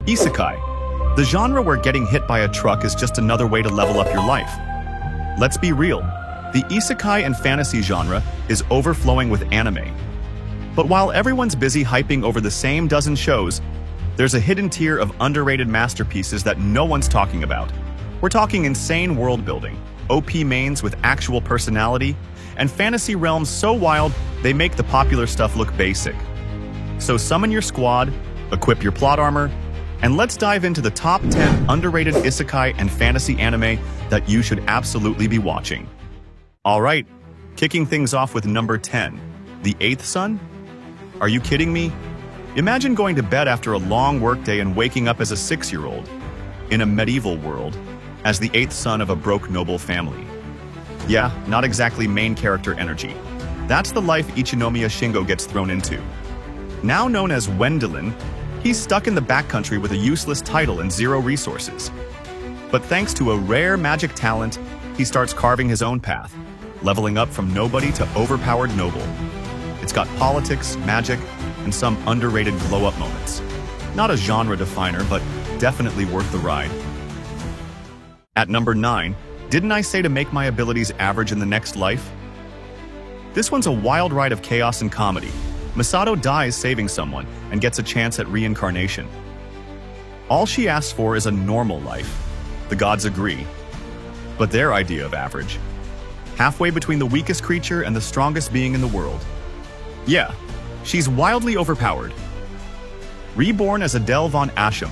Isekai, the genre where getting hit by a truck is just another way to level up your life. Let's be real, the isekai and fantasy genre is overflowing with anime. But while everyone's busy hyping over the same dozen shows, there's a hidden tier of underrated masterpieces that no one's talking about. We're talking insane world building, OP mains with actual personality, and fantasy realms so wild they make the popular stuff look basic. So summon your squad, equip your plot armor, and let's dive into the top 10 underrated isekai and fantasy anime that you should absolutely be watching. Alright, kicking things off with number 10, The Eighth Son? Are you kidding me? Imagine going to bed after a long workday and waking up as a 6-year-old, in a medieval world, as the 8th son of a broke noble family. Yeah, not exactly main character energy. That's the life Ichinomiya Shingo gets thrown into. Now known as Wendelin, he's stuck in the backcountry with a useless title and zero resources. But thanks to a rare magic talent, he starts carving his own path, leveling up from nobody to overpowered noble. It's got politics, magic, and some underrated glow-up moments. Not a genre definer, but definitely worth the ride. At number 9, didn't I say to make my abilities average in the next life? This one's a wild ride of chaos and comedy. Misato dies saving someone and gets a chance at reincarnation. All she asks for is a normal life. The gods agree. But their idea of average? Halfway between the weakest creature and the strongest being in the world. Yeah, she's wildly overpowered. Reborn as Adele von Asham,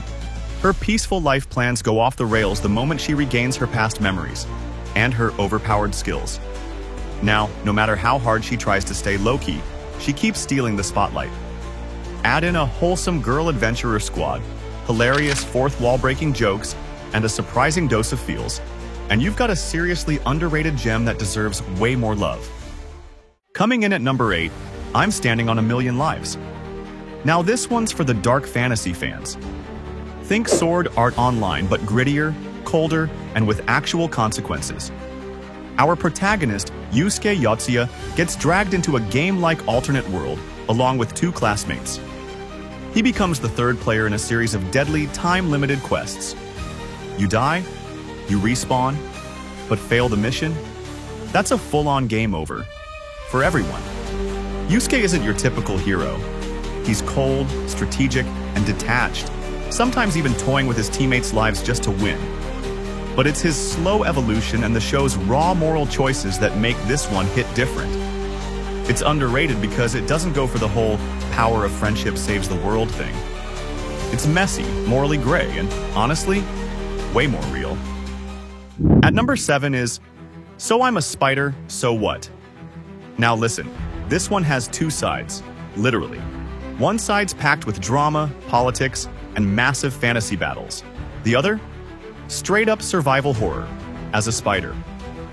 her peaceful life plans go off the rails the moment she regains her past memories and her overpowered skills. Now, no matter how hard she tries to stay low-key, she keeps stealing the spotlight. Add in a wholesome girl adventurer squad, hilarious fourth wall-breaking jokes, and a surprising dose of feels, and you've got a seriously underrated gem that deserves way more love. Coming in at number 8, I'm Standing on a Million Lives. Now this one's for the dark fantasy fans. Think Sword Art Online, but grittier, colder, and with actual consequences. Our protagonist, Yusuke Yotsuya, gets dragged into a game-like alternate world, along with 2 classmates. He becomes the third player in a series of deadly, time-limited quests. You die, you respawn, but fail the mission? That's a full-on game over. For everyone. Yusuke isn't your typical hero. He's cold, strategic, and detached, sometimes even toying with his teammates' lives just to win. But it's his slow evolution and the show's raw moral choices that make this one hit different. It's underrated because it doesn't go for the whole power of friendship saves the world thing. It's messy, morally gray, and honestly, way more real. At number 7 is So I'm a Spider, So What? Now listen, this one has 2 sides, literally. One side's packed with drama, politics, and massive fantasy battles. The other? Straight-up survival horror, as a spider.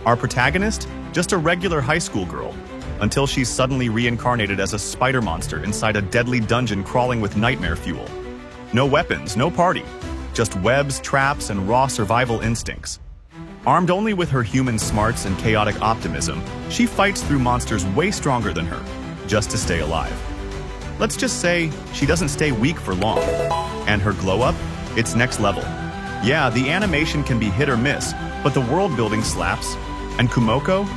Our protagonist? Just a regular high school girl, until she's suddenly reincarnated as a spider monster inside a deadly dungeon crawling with nightmare fuel. No weapons, no party, just webs, traps, and raw survival instincts. Armed only with her human smarts and chaotic optimism, she fights through monsters way stronger than her, just to stay alive. Let's just say she doesn't stay weak for long, and her glow-up? It's next level. Yeah, the animation can be hit or miss, but the world-building slaps. And Kumoko?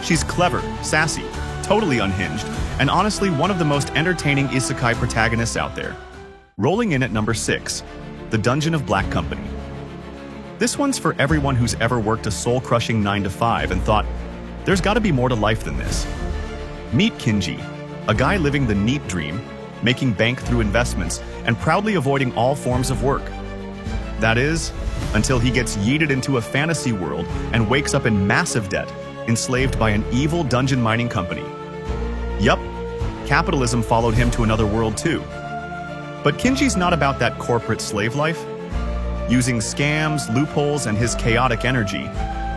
She's clever, sassy, totally unhinged, and honestly one of the most entertaining isekai protagonists out there. Rolling in at number 6, The Dungeon of Black Company. This one's for everyone who's ever worked a soul-crushing 9-to-5 and thought, there's gotta be more to life than this. Meet Kinji, a guy living the neat dream, making bank through investments, and proudly avoiding all forms of work. That is, until he gets yeeted into a fantasy world and wakes up in massive debt, enslaved by an evil dungeon mining company. Yup, capitalism followed him to another world too. But Kinji's not about that corporate slave life. Using scams, loopholes, and his chaotic energy,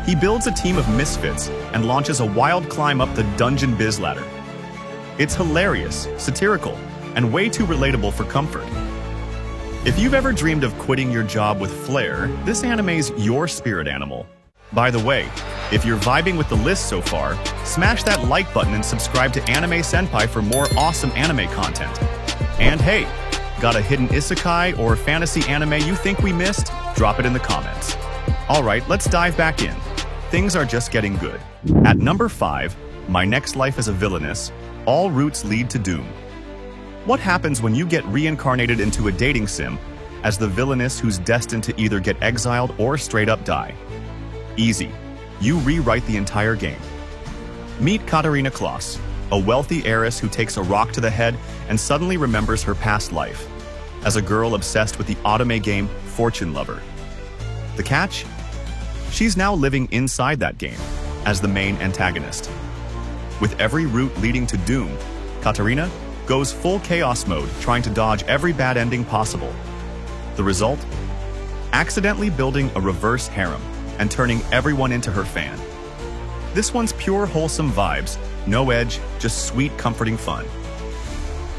he builds a team of misfits and launches a wild climb up the dungeon biz ladder. It's hilarious, satirical, and way too relatable for comfort. If you've ever dreamed of quitting your job with flair, this anime's your spirit animal. By the way, if you're vibing with the list so far, smash that like button and subscribe to Anime Senpai for more awesome anime content. And hey, Got a hidden isekai or fantasy anime you think we missed? Drop it in the comments. Alright, let's dive back in. Things are just getting good. At number 5, My Next Life as a Villainess, All Routes Lead to Doom. What happens when you get reincarnated into a dating sim as the villainess who's destined to either get exiled or straight up die? Easy. You rewrite the entire game. Meet Katarina Kloss, a wealthy heiress who takes a rock to the head and suddenly remembers her past life as a girl obsessed with the anime game Fortune Lover. The catch? She's now living inside that game as the main antagonist. With every route leading to doom, Katarina goes full chaos mode trying to dodge every bad ending possible. The result? Accidentally building a reverse harem and turning everyone into her fan. This one's pure wholesome vibes, no edge, just sweet comforting fun.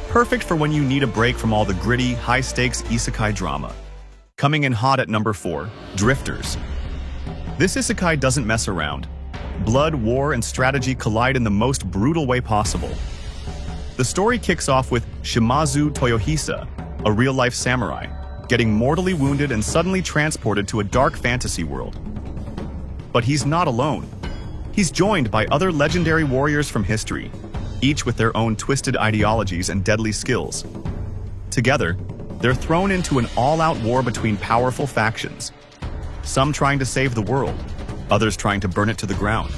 Perfect for when you need a break from all the gritty, high-stakes isekai drama. Coming in hot at number 4, Drifters. This isekai doesn't mess around. Blood, war, and strategy collide in the most brutal way possible. The story kicks off with Shimazu Toyohisa, a real-life samurai, getting mortally wounded and suddenly transported to a dark fantasy world. But he's not alone. He's joined by other legendary warriors from history, each with their own twisted ideologies and deadly skills. Together, they're thrown into an all-out war between powerful factions. Some trying to save the world, others trying to burn it to the ground.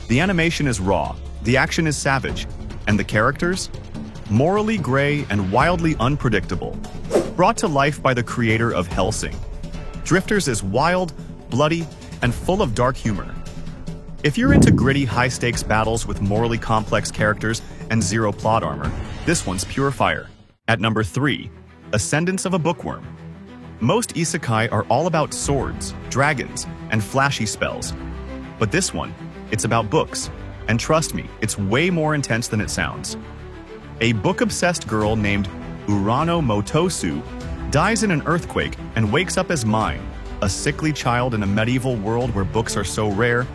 The animation is raw, the action is savage, and the characters? Morally gray and wildly unpredictable. Brought to life by the creator of Hellsing. Drifters is wild, bloody, and full of dark humor. If you're into gritty, high-stakes battles with morally complex characters and zero plot armor, this one's pure fire. At number 3, Ascendance of a Bookworm. Most isekai are all about swords, dragons, and flashy spells. But this one, it's about books. And trust me, it's way more intense than it sounds. A book-obsessed girl named Urano Motosu dies in an earthquake and wakes up as Mine, a sickly child in a medieval world where books are so rare,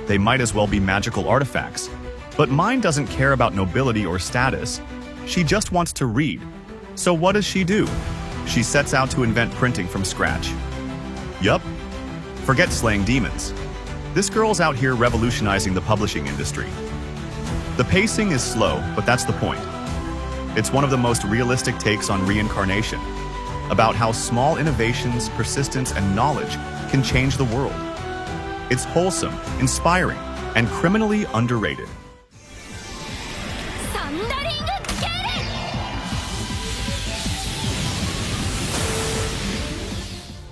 they might as well be magical artifacts. But Mine doesn't care about nobility or status. She just wants to read. So what does she do? She sets out to invent printing from scratch. Yup. Forget slaying demons. This girl's out here revolutionizing the publishing industry. The pacing is slow, but that's the point. It's one of the most realistic takes on reincarnation, about how small innovations, persistence, and knowledge can change the world. It's wholesome, inspiring, and criminally underrated.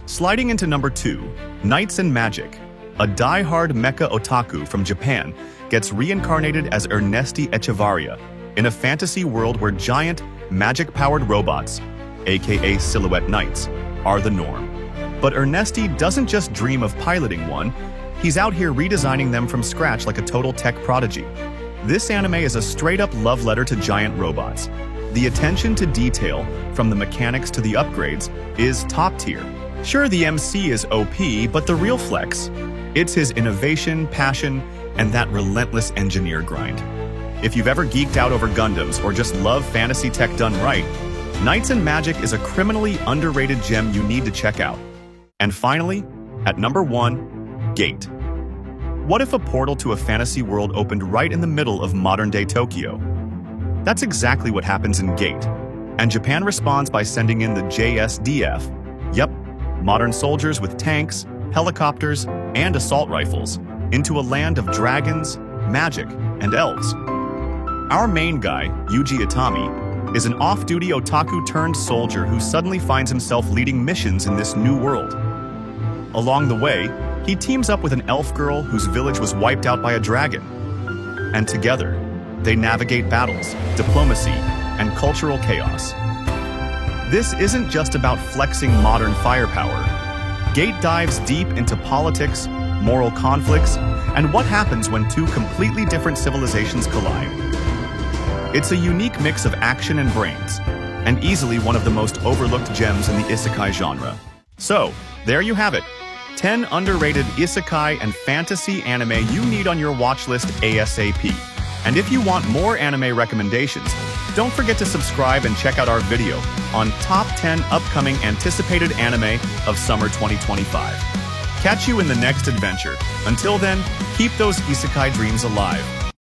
Sliding into number 2, Knights and Magic. A die-hard mecha otaku from Japan gets reincarnated as Ernesti Echevarria in a fantasy world where giant, magic-powered robots, aka Silhouette Knights, are the norm. But Ernesti doesn't just dream of piloting one, he's out here redesigning them from scratch like a total tech prodigy. This anime is a straight-up love letter to giant robots. The attention to detail, from the mechanics to the upgrades, is top tier. Sure, the MC is OP, but the real flex, it's his innovation, passion, and that relentless engineer grind. If you've ever geeked out over Gundams or just love fantasy tech done right, Knights and Magic is a criminally underrated gem you need to check out. And finally, at number 1, Gate. What if a portal to a fantasy world opened right in the middle of modern-day Tokyo? That's exactly what happens in Gate, and Japan responds by sending in the JSDF. Yep, modern soldiers with tanks, helicopters, and assault rifles into a land of dragons, magic, and elves. Our main guy, Yuji Itami, is an off-duty otaku-turned-soldier who suddenly finds himself leading missions in this new world. Along the way, he teams up with an elf girl whose village was wiped out by a dragon. And together, they navigate battles, diplomacy, and cultural chaos. This isn't just about flexing modern firepower. Gate dives deep into politics, moral conflicts, and what happens when two completely different civilizations collide. It's a unique mix of action and brains, and easily one of the most overlooked gems in the isekai genre. So, there you have it. 10 underrated isekai and fantasy anime you need on your watch list ASAP. And if you want more anime recommendations, don't forget to subscribe and check out our video on Top 10 Upcoming Anticipated Anime of Summer 2025. Catch you in the next adventure. Until then, keep those isekai dreams alive.